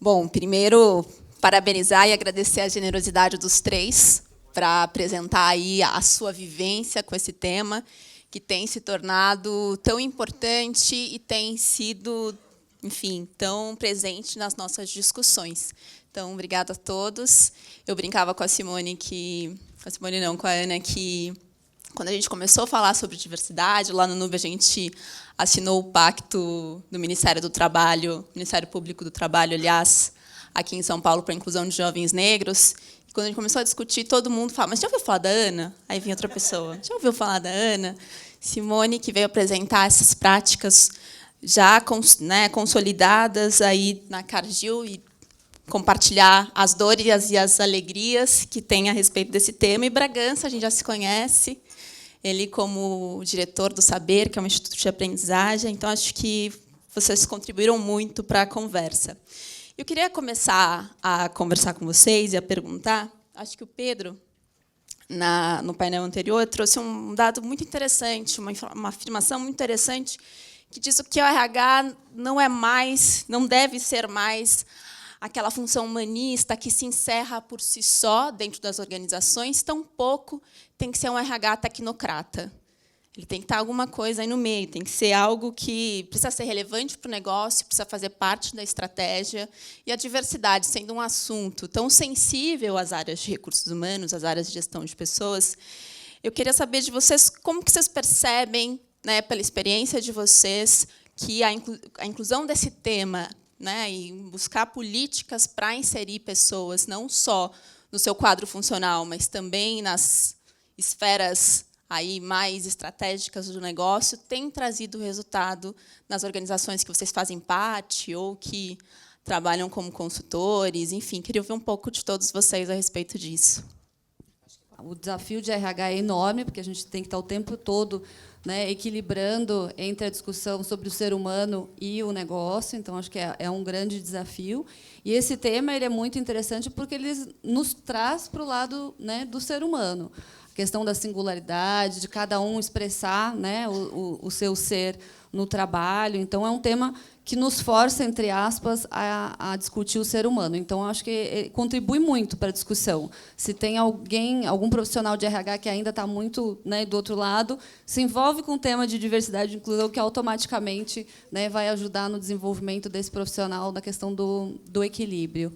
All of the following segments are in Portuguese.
Bom, primeiro, parabenizar e agradecer a generosidade dos três para apresentar aí a sua vivência com esse tema, que tem se tornado tão importante e tem sido, enfim, tão presente nas nossas discussões. Então, obrigada a todos. Eu brincava com a Simone com a Ana, que quando a gente começou a falar sobre diversidade, lá no NUB a gente assinou o pacto do Ministério do Trabalho, Ministério Público do Trabalho, aliás, aqui em São Paulo, para a inclusão de jovens negros. E quando a gente começou a discutir, todo mundo fala, mas já ouviu falar da Ana? Aí vinha outra pessoa, já ouviu falar da Ana? Simone, que veio apresentar essas práticas já consolidadas aí na Cargill e compartilhar as dores e as alegrias que tem a respeito desse tema. E Bragança, a gente já se conhece, ele como diretor do Saber, que é um instituto de aprendizagem. Então, acho que vocês contribuíram muito para a conversa. Eu queria começar a conversar com vocês e a perguntar, acho que o Pedro, no painel anterior, trouxe um dado muito interessante, uma afirmação muito interessante, que diz que o RH não é mais, não deve ser mais aquela função humanista que se encerra por si só dentro das organizações, tampouco tem que ser um RH tecnocrata. Ele tem que estar alguma coisa aí no meio, tem que ser algo que precisa ser relevante para o negócio, precisa fazer parte da estratégia. E a diversidade, sendo um assunto tão sensível às áreas de recursos humanos, às áreas de gestão de pessoas, eu queria saber de vocês como que vocês percebem, né, pela experiência de vocês, que a inclusão desse tema, né, e buscar políticas para inserir pessoas, não só no seu quadro funcional, mas também nas esferas aí mais estratégicas do negócio, tem trazido resultado nas organizações que vocês fazem parte ou que trabalham como consultores. Enfim, queria ouvir um pouco de todos vocês a respeito disso. O desafio de RH é enorme, porque a gente tem que estar o tempo todo, né, equilibrando entre a discussão sobre o ser humano e o negócio. Então, acho que é um grande desafio. E esse tema ele é muito interessante porque ele nos traz para o lado, né, do ser humano. A questão da singularidade, de cada um expressar, né, o seu ser no trabalho. Então, é um tema que nos força, entre aspas, a discutir o ser humano. Então, acho que contribui muito para a discussão. Se tem algum profissional de RH que ainda está muito, né, do outro lado, se envolve com o tema de diversidade e inclusão, que automaticamente, né, vai ajudar no desenvolvimento desse profissional na questão do equilíbrio.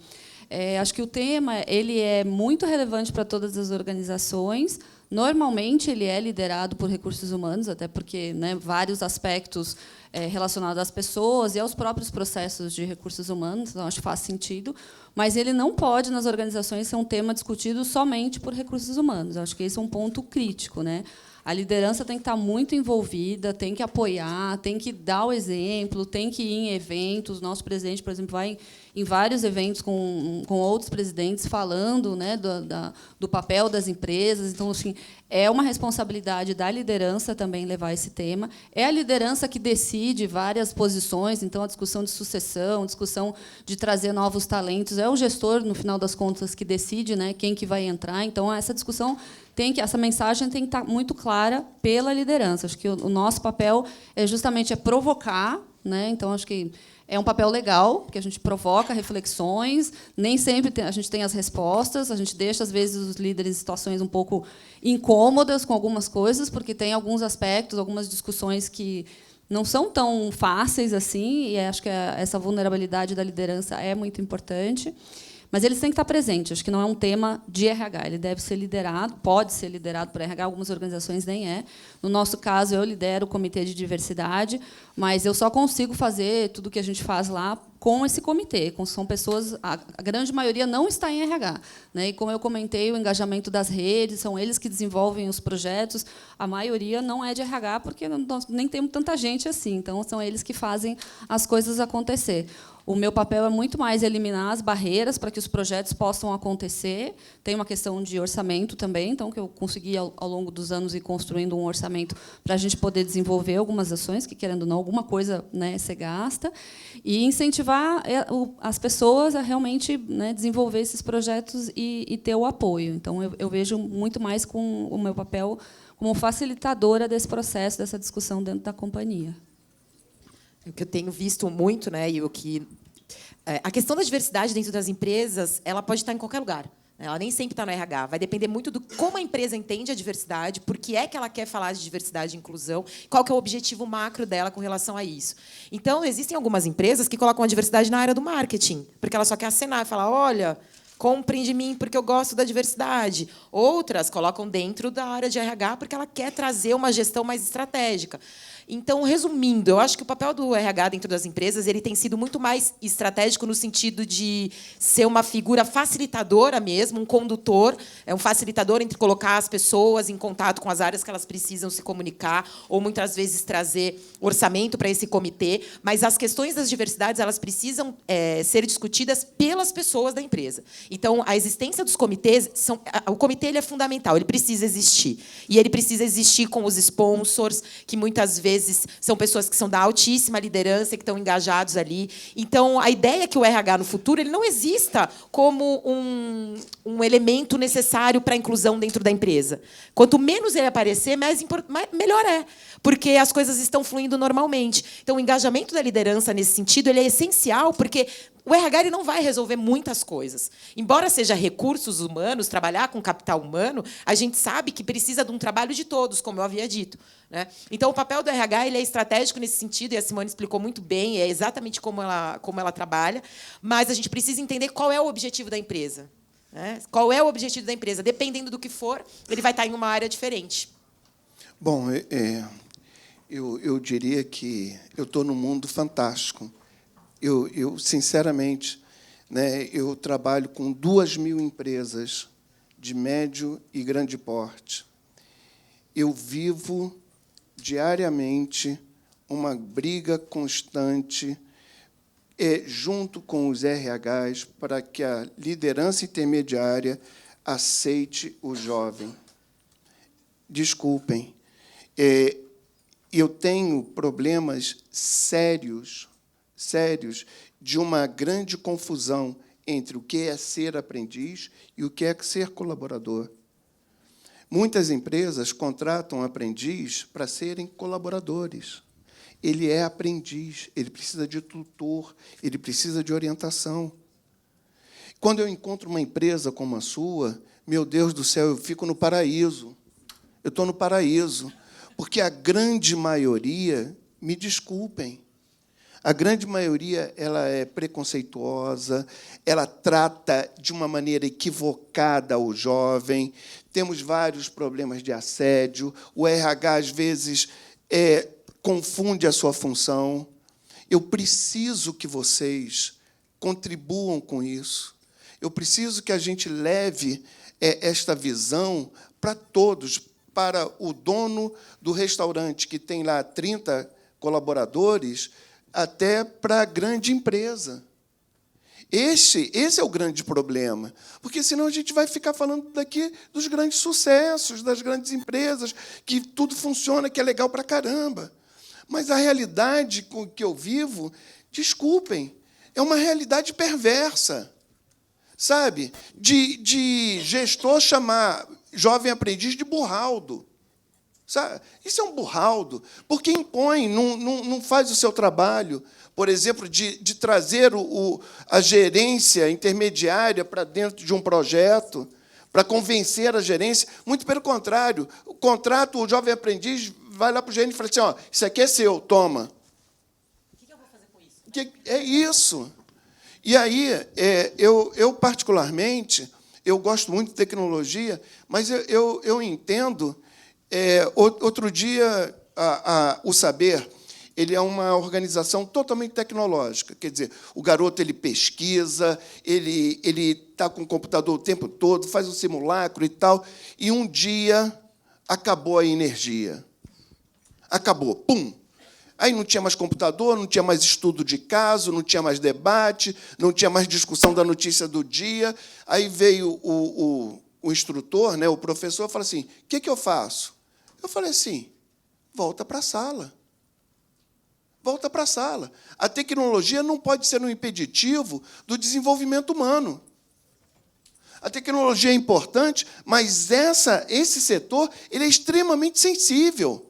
Acho que o tema ele é muito relevante para todas as organizações. Normalmente, ele é liderado por recursos humanos, até porque, né, vários aspectos relacionados às pessoas e aos próprios processos de recursos humanos, então, acho que faz sentido, mas ele não pode, nas organizações, ser um tema discutido somente por recursos humanos. Acho que esse é um ponto crítico, né? A liderança tem que estar muito envolvida, tem que apoiar, tem que dar o exemplo, tem que ir em eventos. Nosso presidente, por exemplo, vai em vários eventos com outros presidentes falando, né, do papel das empresas. Então, assim, é uma responsabilidade da liderança também levar esse tema. É a liderança que decide várias posições, então a discussão de sucessão, discussão de trazer novos talentos. É o gestor, no final das contas, que decide, né, quem que vai entrar. Então, essa discussão essa mensagem tem que estar muito clara pela liderança. Acho que o nosso papel é justamente provocar, né? Então, acho que é um papel legal, porque a gente provoca reflexões, nem sempre a gente tem as respostas, a gente deixa, às vezes, os líderes em situações um pouco incômodas com algumas coisas, porque tem alguns aspectos, algumas discussões que não são tão fáceis assim, e acho que essa vulnerabilidade da liderança é muito importante. Mas eles têm que estar presentes. Acho que não é um tema de RH. Ele deve ser liderado, pode ser liderado por RH, algumas organizações nem é. No nosso caso, eu lidero o Comitê de Diversidade, mas eu só consigo fazer tudo o que a gente faz lá com esse comitê. São pessoas, a grande maioria não está em RH, né? E, como eu comentei, o engajamento das redes, são eles que desenvolvem os projetos. A maioria não é de RH, porque nós nem temos tanta gente assim. Então, são eles que fazem as coisas acontecer. O meu papel é muito mais eliminar as barreiras para que os projetos possam acontecer. Tem uma questão de orçamento também, então, que eu consegui, ao longo dos anos, ir construindo um orçamento para a gente poder desenvolver algumas ações, que, querendo ou não, alguma coisa, né, ser gasta, e incentivar as pessoas a realmente, né, desenvolver esses projetos e ter o apoio. Então, eu vejo muito mais com o meu papel como facilitadora desse processo, dessa discussão dentro da companhia. O que eu tenho visto muito, né, e o que A questão da diversidade dentro das empresas, ela pode estar em qualquer lugar. Ela nem sempre está no RH. Vai depender muito do como a empresa entende a diversidade, por que é que ela quer falar de diversidade e inclusão, qual que é o objetivo macro dela com relação a isso. Então, existem algumas empresas que colocam a diversidade na área do marketing, porque ela só quer acenar e falar, olha, comprem de mim porque eu gosto da diversidade. Outras colocam dentro da área de RH porque ela quer trazer uma gestão mais estratégica. Então, resumindo, eu acho que o papel do RH dentro das empresas ele tem sido muito mais estratégico no sentido de ser uma figura facilitadora mesmo, um condutor, um facilitador entre colocar as pessoas em contato com as áreas que elas precisam se comunicar, ou muitas vezes trazer orçamento para esse comitê. Mas as questões das diversidades elas precisam ser discutidas pelas pessoas da empresa. Então, a existência dos comitês, o comitê ele é fundamental, ele precisa existir. E ele precisa existir com os sponsors, que muitas vezes são pessoas que são da altíssima liderança, que estão engajados ali. Então, a ideia é que o RH, no futuro, ele não exista como um elemento necessário para a inclusão dentro da empresa. Quanto menos ele aparecer, melhor é, porque as coisas estão fluindo normalmente. Então, o engajamento da liderança, nesse sentido, ele é essencial, porque o RH ele não vai resolver muitas coisas. Embora seja recursos humanos, trabalhar com capital humano, a gente sabe que precisa de um trabalho de todos, como eu havia dito, né? Então, o papel do RH ele é estratégico nesse sentido, e a Simone explicou muito bem, é exatamente como ela trabalha, mas a gente precisa entender qual é o objetivo da empresa, né? Qual é o objetivo da empresa? Dependendo do que for, ele vai estar em uma área diferente. Bom, eu diria que eu estou num mundo fantástico. Eu sinceramente, né, eu trabalho com 2.000 empresas de médio e grande porte. Eu vivo diariamente uma briga constante junto com os RHs para que a liderança intermediária aceite o jovem. Desculpem, eu tenho problemas sérios de uma grande confusão entre o que é ser aprendiz e o que é ser colaborador. Muitas empresas contratam aprendiz para serem colaboradores. Ele é aprendiz, ele precisa de tutor, ele precisa de orientação. Quando eu encontro uma empresa como a sua, meu Deus do céu, eu fico no paraíso. Eu estou no paraíso, porque a grande maioria, me desculpem, a grande maioria ela é preconceituosa, ela trata de uma maneira equivocada o jovem. Temos vários problemas de assédio. O RH, às vezes, confunde a sua função. Eu preciso que vocês contribuam com isso. Eu preciso que a gente leve esta visão para todos, para o dono do restaurante, que tem lá 30 colaboradores, até para a grande empresa. Esse é o grande problema, porque senão a gente vai ficar falando daqui dos grandes sucessos, das grandes empresas, que tudo funciona, que é legal para caramba. Mas a realidade com que eu vivo, desculpem, é uma realidade perversa. Sabe? De gestor chamar jovem aprendiz de burraldo. Sabe? Isso é um burraldo, porque impõe, não faz o seu trabalho, por exemplo, de trazer a gerência intermediária para dentro de um projeto, para convencer a gerência. Muito pelo contrário, o contrato, o jovem aprendiz vai lá para o gerente e fala assim, ó, isso aqui é seu, toma. O que eu vou fazer com isso? É isso. E aí, eu particularmente, eu gosto muito de tecnologia, mas eu entendo. Outro dia, o Saber ele é uma organização totalmente tecnológica. Quer dizer, o garoto ele pesquisa, ele está com o computador o tempo todo, faz um simulacro e tal, e um dia acabou a energia. Acabou, pum! Aí não tinha mais computador, não tinha mais estudo de caso, não tinha mais debate, não tinha mais discussão da notícia do dia. Aí veio o instrutor, né, o professor, falou assim, o que eu faço? Eu falei assim, volta para a sala. Volta para a sala. A tecnologia não pode ser um impeditivo do desenvolvimento humano. A tecnologia é importante, mas esse setor ele é extremamente sensível.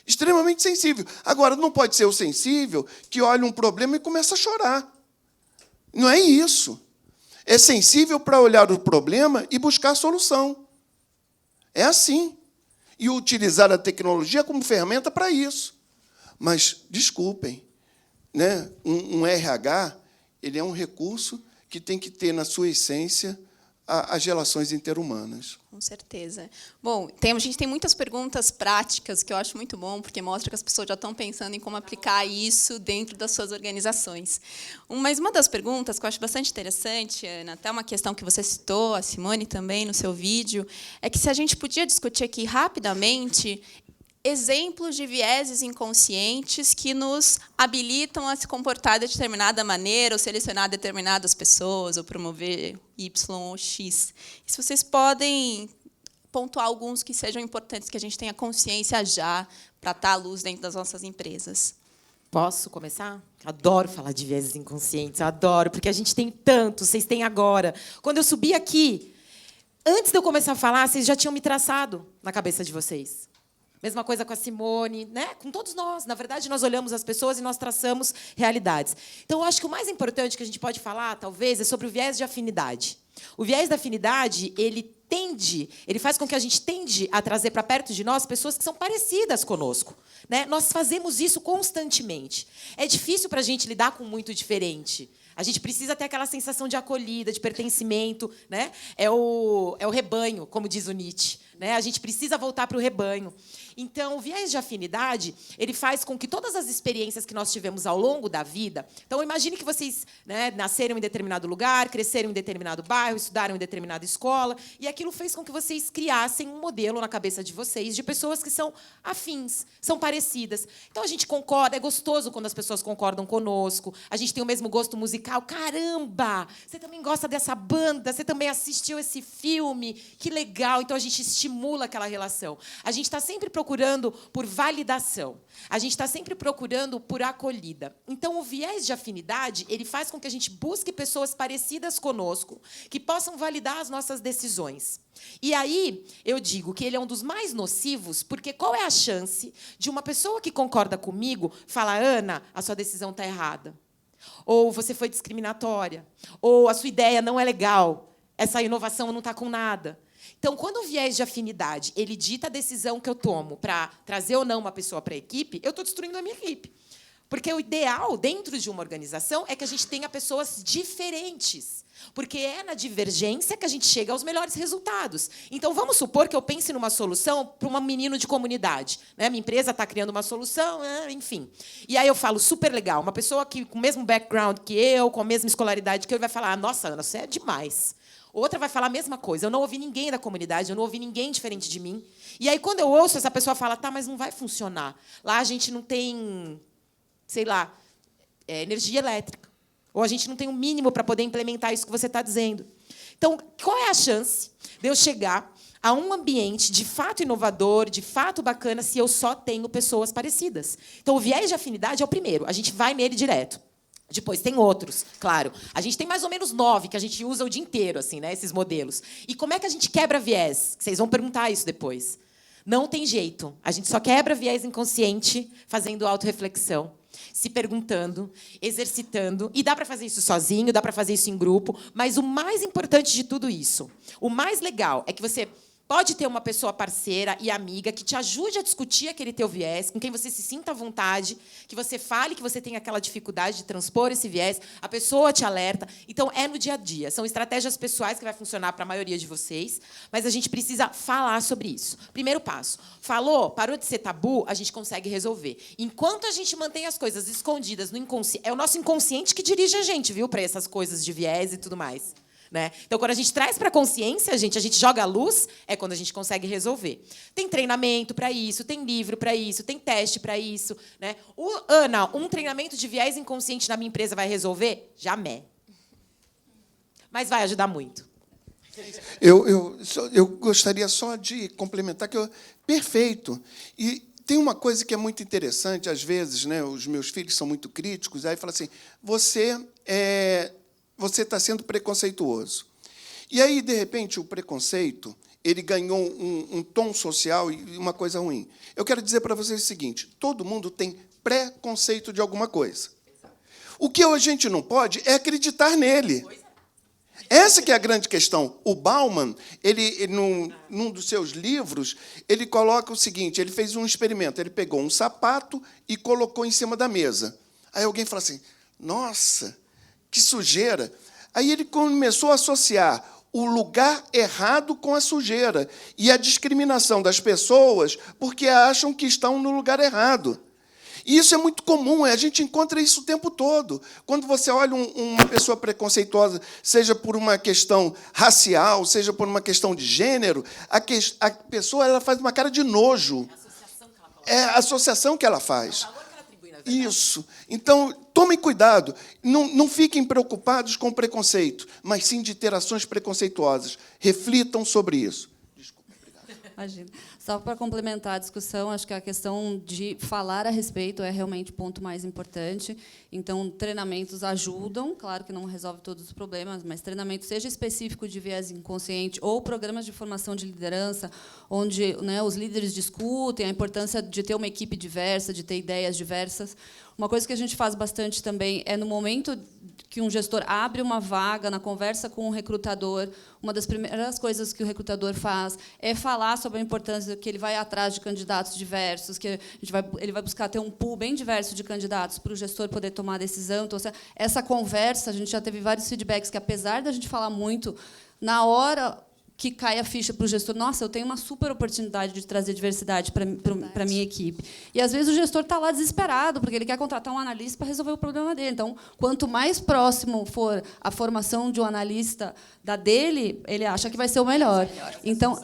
Extremamente sensível. Agora, não pode ser o sensível que olha um problema e começa a chorar. Não é isso. É sensível para olhar o problema e buscar a solução. É assim. E utilizar a tecnologia como ferramenta para isso. Mas, desculpem, né? Um RH ele é um recurso que tem que ter, na sua essência, as relações interhumanas. Com certeza. Bom, a gente tem muitas perguntas práticas, que eu acho muito bom, porque mostra que as pessoas já estão pensando em como aplicar isso dentro das suas organizações. Mas uma das perguntas que eu acho bastante interessante, Ana, até uma questão que você citou, a Simone também, no seu vídeo, é que se a gente podia discutir aqui rapidamente exemplos de vieses inconscientes que nos habilitam a se comportar de determinada maneira, ou selecionar determinadas pessoas, ou promover Y ou X. E se vocês podem pontuar alguns que sejam importantes, que a gente tenha consciência já, para estar à luz dentro das nossas empresas. Posso começar? Adoro falar de vieses inconscientes, adoro, porque a gente tem tantos, vocês têm agora. Quando eu subi aqui, antes de eu começar a falar, vocês já tinham me traçado na cabeça de vocês. Mesma coisa com a Simone, né? Com todos nós. Na verdade, nós olhamos as pessoas e nós traçamos realidades. Então, eu acho que o mais importante que a gente pode falar, talvez, é sobre o viés de afinidade. O viés da afinidade, ele faz com que a gente tende a trazer para perto de nós pessoas que são parecidas conosco. Né? Nós fazemos isso constantemente. É difícil para a gente lidar com muito diferente. A gente precisa ter aquela sensação de acolhida, de pertencimento. Né? É o rebanho, como diz o Nietzsche. Né? A gente precisa voltar para o rebanho. Então, o viés de afinidade ele faz com que todas as experiências que nós tivemos ao longo da vida... Então, imagine que vocês, né, nasceram em determinado lugar, cresceram em determinado bairro, estudaram em determinada escola, e aquilo fez com que vocês criassem um modelo na cabeça de vocês de pessoas que são afins, são parecidas. Então, a gente concorda, é gostoso quando as pessoas concordam conosco, a gente tem o mesmo gosto musical. Caramba! Você também gosta dessa banda, você também assistiu esse filme, que legal! Então, a gente estimula aquela relação. A gente está sempre procurando por validação. A gente está sempre procurando por acolhida. Então, o viés de afinidade ele faz com que a gente busque pessoas parecidas conosco, que possam validar as nossas decisões. E aí, eu digo que ele é um dos mais nocivos, porque qual é a chance de uma pessoa que concorda comigo falar: Ana, a sua decisão está errada? Ou você foi discriminatória? Ou a sua ideia não é legal? Essa inovação não está com nada? Então, quando o viés de afinidade ele dita a decisão que eu tomo para trazer ou não uma pessoa para a equipe, eu estou destruindo a minha equipe. Porque o ideal, dentro de uma organização, é que a gente tenha pessoas diferentes. Porque é na divergência que a gente chega aos melhores resultados. Então, vamos supor que eu pense numa solução para um menino de comunidade. Né? Minha empresa está criando uma solução, enfim. E aí eu falo, super legal, uma pessoa que, com o mesmo background que eu, com a mesma escolaridade que eu, vai falar: nossa, Ana, você é demais. Outra vai falar a mesma coisa. Eu não ouvi ninguém da comunidade, eu não ouvi ninguém diferente de mim. E aí, quando eu ouço, essa pessoa fala: tá, mas não vai funcionar. Lá a gente não tem, sei lá, energia elétrica. Ou a gente não tem o mínimo para poder implementar isso que você está dizendo. Então, qual é a chance de eu chegar a um ambiente de fato inovador, de fato bacana, se eu só tenho pessoas parecidas? Então, o viés de afinidade é o primeiro. A gente vai nele direto. Depois tem outros, claro. A gente tem mais ou menos 9 que a gente usa o dia inteiro, assim, né, esses modelos. E como é que a gente quebra viés? Vocês vão perguntar isso depois. Não tem jeito. A gente só quebra viés inconsciente fazendo autorreflexão, se perguntando, exercitando. E dá para fazer isso sozinho, dá para fazer isso em grupo. Mas o mais importante de tudo isso, o mais legal, é que você pode ter uma pessoa parceira e amiga que te ajude a discutir aquele teu viés, com quem você se sinta à vontade, que você fale que você tem aquela dificuldade de transpor esse viés, a pessoa te alerta. Então, é no dia a dia. São estratégias pessoais que vai funcionar para a maioria de vocês, mas a gente precisa falar sobre isso. Primeiro passo. Falou, parou de ser tabu, a gente consegue resolver. Enquanto a gente mantém as coisas escondidas no inconsciente, é o nosso inconsciente que dirige a gente, viu, para essas coisas de viés e tudo mais. Né? Então, quando a gente traz para a consciência, a gente joga a luz, é quando a gente consegue resolver. Tem treinamento para isso, tem livro para isso, tem teste para isso. Né? Ana, um treinamento de viés inconsciente na minha empresa vai resolver? Jamais. Mas vai ajudar muito. Eu gostaria só de complementar que perfeito. E tem uma coisa que é muito interessante, às vezes, né, os meus filhos são muito críticos, aí falam assim: você está sendo preconceituoso. E aí, de repente, o preconceito ele ganhou um tom social e uma coisa ruim. Eu quero dizer para vocês o seguinte: todo mundo tem preconceito de alguma coisa. O que a gente não pode é acreditar nele. Essa que é a grande questão. O Bauman, ele num dos seus livros, ele coloca o seguinte, ele fez um experimento, ele pegou um sapato e colocou em cima da mesa. Aí alguém fala assim, nossa, que sujeira. Aí ele começou a associar o lugar errado com a sujeira e a discriminação das pessoas porque acham que estão no lugar errado. E isso é muito comum, a gente encontra isso o tempo todo. Quando você olha uma pessoa preconceituosa, seja por uma questão racial, seja por uma questão de gênero, a pessoa ela faz uma cara de nojo. É a associação que ela faz. Isso. Então, tomem cuidado. Não fiquem preocupados com o preconceito, mas sim de ter ações preconceituosas. Reflitam sobre isso. Desculpa, obrigado. Imagina. Só para complementar a discussão, acho que a questão de falar a respeito é realmente o ponto mais importante. Então, treinamentos ajudam, claro que não resolve todos os problemas, mas treinamento, seja específico de viés inconsciente ou programas de formação de liderança, onde, né, os líderes discutem a importância de ter uma equipe diversa, de ter ideias diversas. Uma coisa que a gente faz bastante também é, no momento que um gestor abre uma vaga, na conversa com o recrutador, uma das primeiras coisas que o recrutador faz é falar sobre a importância que ele vai atrás de candidatos diversos, que ele vai buscar ter um pool bem diverso de candidatos para o gestor poder tomar a decisão. Então, essa conversa, a gente já teve vários feedbacks que, apesar da gente falar muito, na hora que cai a ficha para o gestor, nossa, eu tenho uma super oportunidade de trazer diversidade para a minha equipe. E, às vezes, o gestor está lá desesperado, porque ele quer contratar um analista para resolver o problema dele. Então, quanto mais próximo for a formação de um analista da dele, ele acha que vai ser o melhor. Então,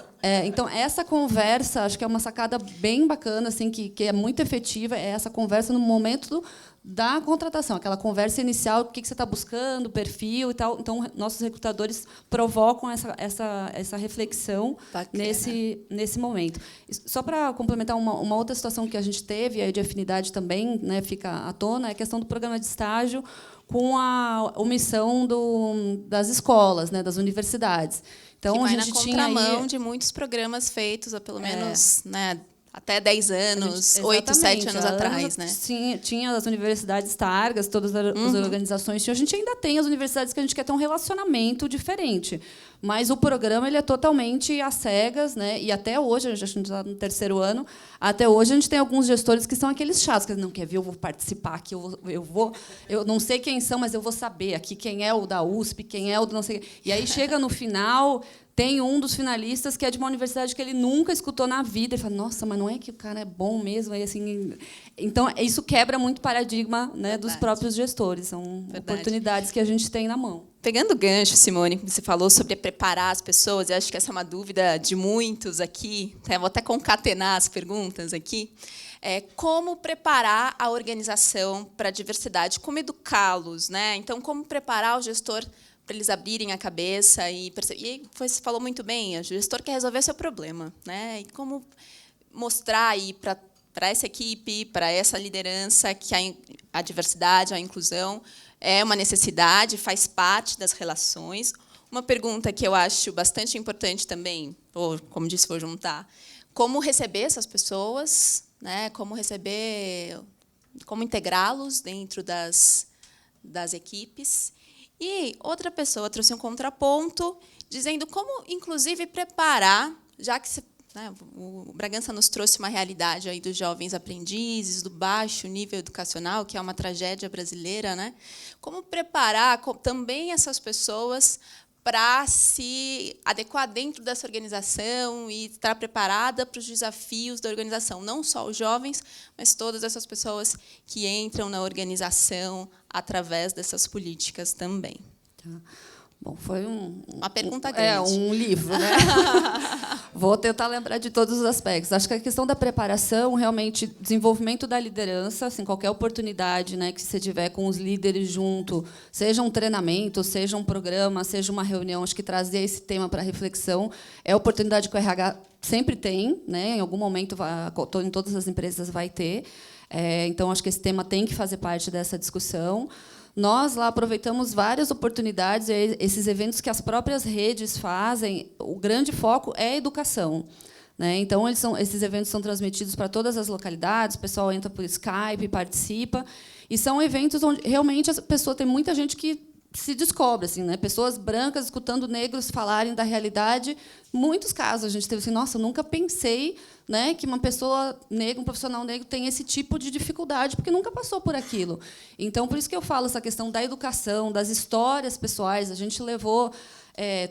essa conversa, acho que é uma sacada bem bacana, assim, que é muito efetiva, é essa conversa no momento da contratação, aquela conversa inicial, o que você está buscando, perfil e tal. Então, nossos recrutadores provocam essa reflexão nesse momento. Só para complementar uma outra situação que a gente teve, aí de afinidade também, né, fica à tona, é a questão do programa de estágio com a omissão das escolas, né, das universidades. Então, que vai a gente na contramão tinha aí, de muitos programas feitos há pelo menos, né, até 10 anos, 8, 7 anos atrás, né? Tinha as universidades targas, todas as organizações. A gente ainda tem as universidades que a gente quer ter um relacionamento diferente. Mas o programa ele é totalmente às cegas, né? E até hoje, a gente está no 3º ano, até hoje a gente tem alguns gestores que são aqueles chatos, que não quer ver, eu vou participar aqui, eu não sei quem são, mas eu vou saber aqui quem é o da USP, quem é o do não sei. E aí chega no final, tem um dos finalistas que é de uma universidade que ele nunca escutou na vida. Ele fala, nossa, mas não é que o cara é bom mesmo? Aí, assim, então, isso quebra muito o paradigma, né, dos próprios gestores. São oportunidades que a gente tem na mão. Pegando o gancho, Simone, que você falou sobre preparar as pessoas, e acho que essa é uma dúvida de muitos aqui, vou até concatenar as perguntas aqui, como preparar a organização para a diversidade, como educá-los, né? Então, como preparar o gestor para eles abrirem a cabeça e perceber. E você falou muito bem, o gestor quer resolver seu problema, né? E como mostrar aí para essa equipe, para essa liderança, que a diversidade, a inclusão é uma necessidade, faz parte das relações. Uma pergunta que eu acho bastante importante também, ou, como disse, vou juntar, como receber essas pessoas, né? Como integrá-los dentro das equipes. E outra pessoa trouxe um contraponto, dizendo como, inclusive, preparar, já que o Bragança nos trouxe uma realidade aí dos jovens aprendizes, do baixo nível educacional, que é uma tragédia brasileira, né? Como preparar também essas pessoas para se adequar dentro dessa organização e estar preparada para os desafios da organização, não só os jovens, mas todas essas pessoas que entram na organização através dessas políticas também. Tá. Bom, foi uma pergunta grande. Um livro, né? Vou tentar lembrar de todos os aspectos. Acho que a questão da preparação, realmente, desenvolvimento da liderança, assim, qualquer oportunidade, né, que você tiver com os líderes junto, seja um treinamento, seja um programa, seja uma reunião, acho que trazer esse tema para reflexão é a oportunidade que o RH sempre tem, né? Em algum momento, em todas as empresas vai ter. Então, acho que esse tema tem que fazer parte dessa discussão. Nós lá aproveitamos várias oportunidades, esses eventos que as próprias redes fazem, o grande foco é a educação. né? Então, esses eventos são transmitidos para todas as localidades, o pessoal entra por Skype, participa, e são eventos onde realmente a pessoa tem muita gente que se descobre, assim, né? Pessoas brancas escutando negros falarem da realidade. Muitos casos a gente teve assim, nossa, eu nunca pensei, né, que uma pessoa negra, um profissional negro, tem esse tipo de dificuldade, porque nunca passou por aquilo. Então, por isso que eu falo essa questão da educação, das histórias pessoais. A gente levou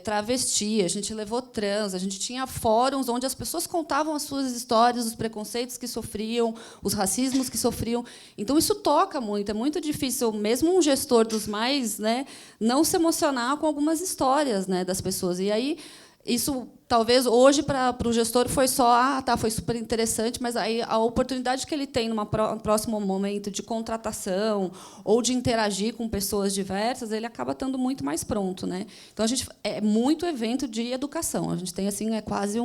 travesti, a gente levou trans, a gente tinha fóruns onde as pessoas contavam as suas histórias, os preconceitos que sofriam, os racismos que sofriam. Então, isso toca muito. É muito difícil, mesmo um gestor dos mais, né, não se emocionar com algumas histórias, né, das pessoas. E aí, isso, talvez, hoje, para o gestor, foi só, foi super interessante, mas aí a oportunidade que ele tem, num próximo momento de contratação ou de interagir com pessoas diversas, ele acaba estando muito mais pronto, né? Então, a gente é muito evento de educação. A gente tem, assim, quase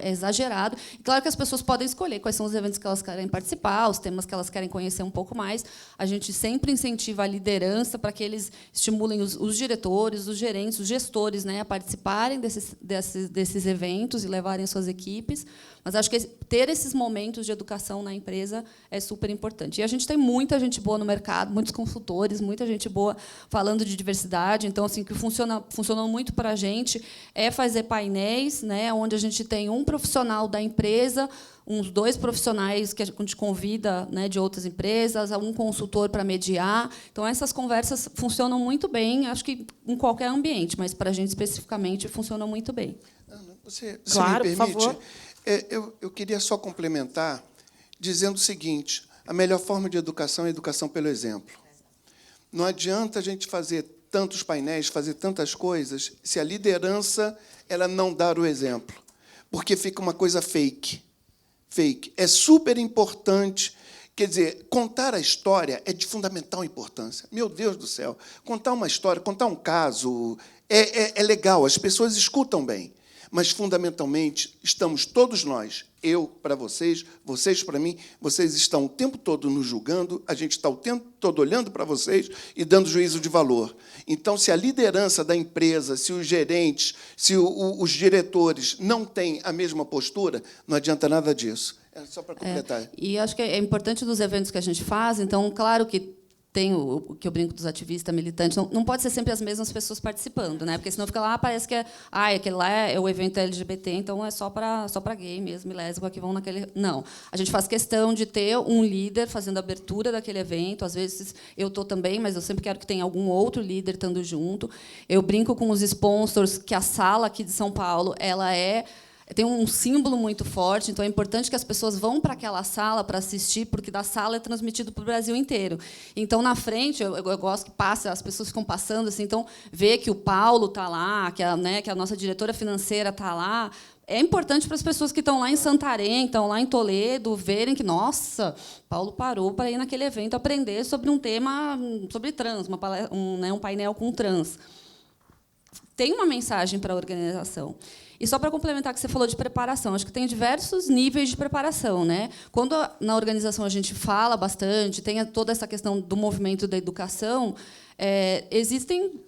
é exagerado. E, claro que as pessoas podem escolher quais são os eventos que elas querem participar, os temas que elas querem conhecer um pouco mais. A gente sempre incentiva a liderança para que eles estimulem os diretores, os gerentes, os gestores, né, a participarem desses eventos e levarem suas equipes, mas acho que ter esses momentos de educação na empresa é super importante. E a gente tem muita gente boa no mercado, muitos consultores, muita gente boa falando de diversidade. Então, assim, o que funcionou muito para a gente é fazer painéis, né, onde a gente tem um profissional da empresa, uns 2 profissionais que a gente convida, né, de outras empresas, um consultor para mediar. Então, essas conversas funcionam muito bem, acho que em qualquer ambiente, mas para a gente especificamente funcionam muito bem. Você Claro, me por permite? favor. Eu queria só complementar dizendo o seguinte: a melhor forma de educação é a educação pelo exemplo. Não adianta a gente fazer tantos painéis, fazer tantas coisas, se a liderança ela não dar o exemplo, porque fica uma coisa fake. É super importante. Quer dizer, contar a história é de fundamental importância. Meu Deus do céu, contar uma história, contar um caso, é legal, as pessoas escutam bem. Mas, fundamentalmente, estamos todos nós, eu para vocês, vocês para mim, vocês estão o tempo todo nos julgando, a gente está o tempo todo olhando para vocês e dando juízo de valor. Então, se a liderança da empresa, se os gerentes, se os diretores não têm a mesma postura, não adianta nada disso. É só para completar. E acho que é importante dos eventos que a gente faz. Então, claro que tem o que eu brinco dos ativistas, militantes, não pode ser sempre as mesmas pessoas participando, né? Porque senão fica lá, parece que aquele lá é o evento LGBT, então é só para gay mesmo, e lésbica que vão naquele. Não. A gente faz questão de ter um líder fazendo a abertura daquele evento. Às vezes eu estou também, mas eu sempre quero que tenha algum outro líder estando junto. Eu brinco com os sponsors que a sala aqui de São Paulo ela tem um símbolo muito forte, então é importante que as pessoas vão para aquela sala para assistir, porque da sala é transmitido para o Brasil inteiro. Então, na frente, eu gosto que passe, as pessoas ficam passando, assim, então, ver que o Paulo está lá, que a nossa diretora financeira está lá, é importante para as pessoas que estão lá em Santarém, estão lá em Toledo, verem que, nossa, Paulo parou para ir naquele evento aprender sobre um tema sobre trans, um painel com trans. Tem uma mensagem para a organização. E só para complementar o que você falou de preparação, acho que tem diversos níveis de preparação, né? Quando na organização a gente fala bastante, tem toda essa questão do movimento da educação, existem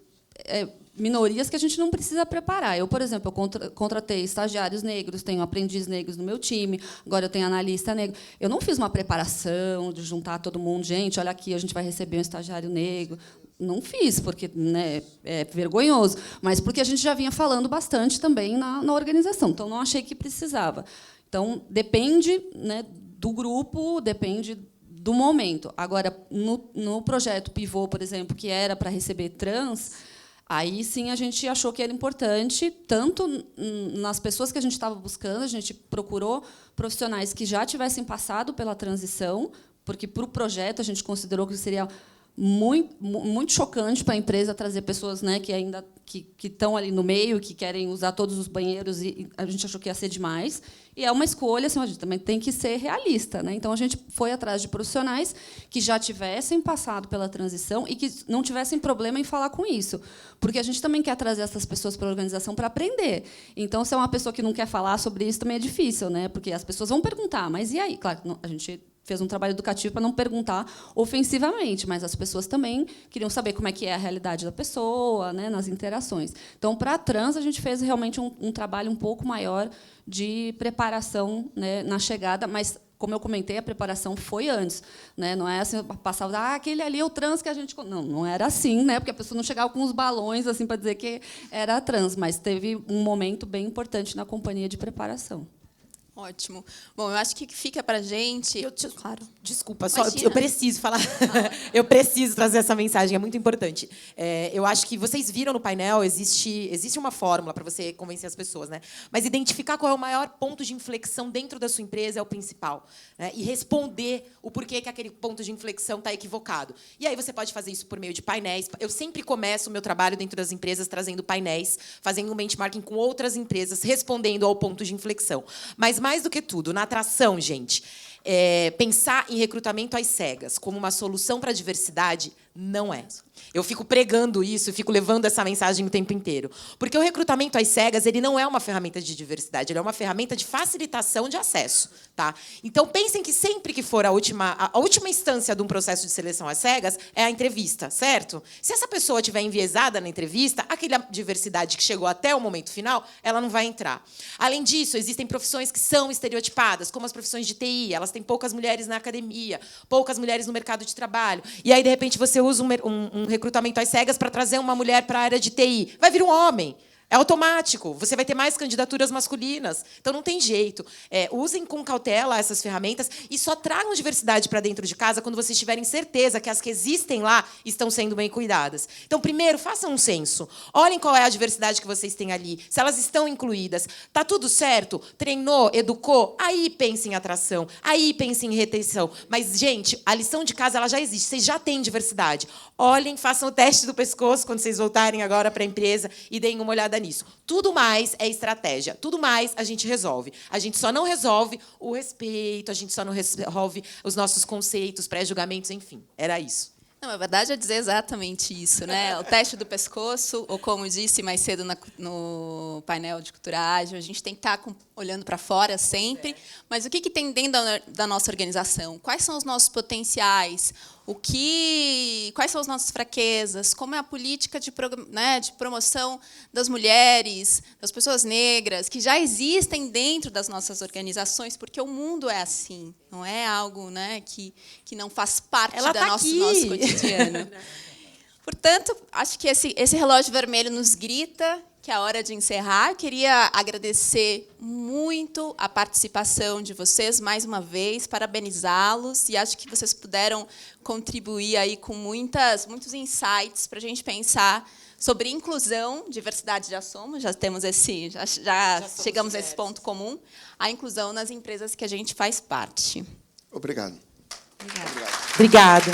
minorias que a gente não precisa preparar. Eu, por exemplo, contratei estagiários negros, tenho aprendizes negros no meu time, agora eu tenho analista negro. Eu não fiz uma preparação de juntar todo mundo, gente, olha aqui, a gente vai receber um estagiário negro. Não fiz, porque, né, é vergonhoso, mas porque a gente já vinha falando bastante também na organização, então não achei que precisava. Então, depende, né, do grupo, depende do momento. Agora, no projeto Pivô, por exemplo, que era para receber trans, aí sim a gente achou que era importante, tanto nas pessoas que a gente estava buscando, a gente procurou profissionais que já tivessem passado pela transição, porque, para o projeto, a gente considerou que seria muito chocante para a empresa trazer pessoas, né, que ainda que estão ali no meio, que querem usar todos os banheiros, e a gente achou que ia ser demais. E é uma escolha, assim, a gente também tem que ser realista, né? Então a gente foi atrás de profissionais que já tivessem passado pela transição e que não tivessem problema em falar com isso, porque a gente também quer trazer essas pessoas para a organização para aprender. Então, se é uma pessoa que não quer falar sobre isso, também é difícil, né? Porque as pessoas vão perguntar, mas e aí? Claro, a gente fez um trabalho educativo para não perguntar ofensivamente, mas as pessoas também queriam saber como é que é a realidade da pessoa, né, nas interações. Então, para a trans, a gente fez realmente um trabalho um pouco maior de preparação, né, na chegada, mas, como eu comentei, a preparação foi antes, né? Não é assim, passava, aquele ali é o trans que a gente... Não era assim, né? Porque a pessoa não chegava com os balões assim para dizer que era trans, mas teve um momento bem importante na companhia de preparação. Ótimo. Bom, eu acho que fica para a gente... Claro. Desculpa, só Imagina. eu preciso falar. Eu preciso trazer essa mensagem, é muito importante. Eu acho que vocês viram no painel, existe uma fórmula para você convencer as pessoas, né? Mas identificar qual é o maior ponto de inflexão dentro da sua empresa é o principal, né? E responder o porquê que aquele ponto de inflexão está equivocado. E aí você pode fazer isso por meio de painéis. Eu sempre começo o meu trabalho dentro das empresas trazendo painéis, fazendo um benchmarking com outras empresas, respondendo ao ponto de inflexão. Mas, mais do que tudo, na atração, gente, pensar em recrutamento às cegas como uma solução para a diversidade não é. Eu fico pregando isso, fico levando essa mensagem o tempo inteiro. Porque o recrutamento às cegas ele não é uma ferramenta de diversidade, ele é uma ferramenta de facilitação de acesso. Tá? Então, pensem que sempre que for a última instância de um processo de seleção às cegas é a entrevista, certo? Se essa pessoa estiver enviesada na entrevista, aquela diversidade que chegou até o momento final, ela não vai entrar. Além disso, existem profissões que são estereotipadas, como as profissões de TI. Elas têm poucas mulheres na academia, poucas mulheres no mercado de trabalho. E aí, de repente, você usa um recrutamento às cegas para trazer uma mulher para a área de TI. Vai vir um homem. É automático. Você vai ter mais candidaturas masculinas. Então, não tem jeito. Usem com cautela essas ferramentas e só tragam diversidade para dentro de casa quando vocês tiverem certeza que as que existem lá estão sendo bem cuidadas. Então, primeiro, façam um censo. Olhem qual é a diversidade que vocês têm ali. Se elas estão incluídas. Está tudo certo? Treinou? Educou? Aí pense em atração. Aí pense em retenção. Mas, gente, a lição de casa ela já existe. Vocês já têm diversidade. Olhem, façam o teste do pescoço quando vocês voltarem agora para a empresa e deem uma olhada nisso. Tudo mais é estratégia. Tudo mais a gente resolve. A gente só não resolve o respeito, a gente só não resolve os nossos conceitos, pré-julgamentos, enfim. Era isso. Não, a verdade é dizer exatamente isso, né? O teste do pescoço, ou como disse mais cedo no painel de cultura ágil, a gente tem que estar olhando para fora sempre, mas o que tem dentro da nossa organização? Quais são os nossos potenciais? Quais são as nossas fraquezas? Como é a política de promoção das mulheres, das pessoas negras, que já existem dentro das nossas organizações, porque o mundo é assim, não é algo, né, que não faz parte do nosso cotidiano. Portanto, acho que esse relógio vermelho nos grita que é a hora de encerrar. Eu queria agradecer muito a participação de vocês mais uma vez, parabenizá-los, e acho que vocês puderam contribuir aí com muitos insights para a gente pensar sobre inclusão, diversidade já somos, já temos já chegamos a esse ponto comum, a inclusão nas empresas que a gente faz parte. Obrigado. Obrigada. Obrigada.